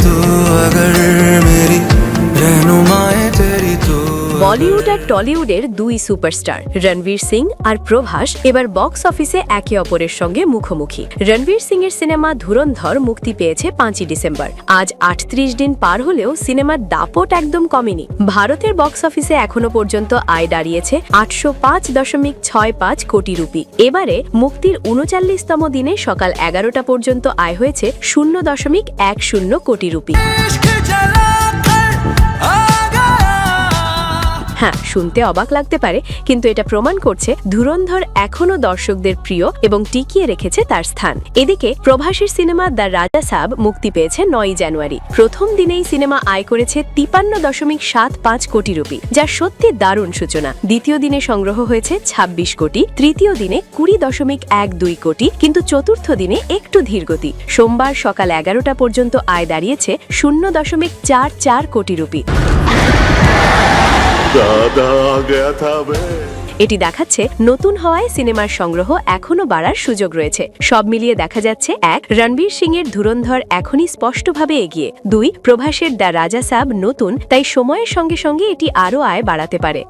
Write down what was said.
तू अगर मेरी रहनुमाए तेरी तू। বলিউড আর টলিউডের দুই সুপারস্টার রণবীর সিং আর প্রভাস এবার বক্স অফিসে একে অপরের সঙ্গে মুখোমুখি। রণবীর সিং এর সিনেমা ধুরন্ধর মুক্তি পেয়েছে 5ই ডিসেম্বর। আজ 38 দিন পার হলেও সিনেমার দাপট একদম কমেনি। ভারতের বক্স অফিসে এখনো পর্যন্ত আয় দাঁড়িয়েছে 805.65 কোটি রুপি। এবারে মুক্তির 39তম দিনে সকাল 11টা পর্যন্ত আয় হয়েছে 0.10 কোটি রুপি। হ্যাঁ, শুনতে অবাক লাগতে পারে, কিন্তু এটা প্রমাণ করছে ধুরন্ধর এখনো দর্শকদের প্রিয় এবং টিকিয়ে রেখেছে তার স্থান। এদিকে প্রভাসের সিনেমা দ্য রাজা সাব মুক্তি পেয়েছে 9ই জানুয়ারি। প্রথম দিনেই সিনেমা আয় করেছে 53.75 কোটি রুপি, যা সত্যি দারুণ সূচনা। দ্বিতীয় দিনে সংগ্রহ হয়েছে 26 কোটি, তৃতীয় দিনে 20.12 কোটি, কিন্তু চতুর্থ দিনে একটু ধীরগতি। সোমবার সকাল 11টা পর্যন্ত আয় দাঁড়িয়েছে 0.44 কোটি রুপি। এটি দেখাচ্ছে নতুন হওয়ায় সিনেমার সংগ্রহ এখনো বাড়ার সুযোগ রয়েছে। সব মিলিয়ে দেখা যাচ্ছে, 1. রণবীর সিং এর ধুরন্ধর এখনই স্পষ্টভাবে এগিয়ে। 2. প্রভাসের দ্য রাজা সাব নতুন, তাই সময়ের সঙ্গে সঙ্গে এটি আরও আয় বাড়াতে পারে।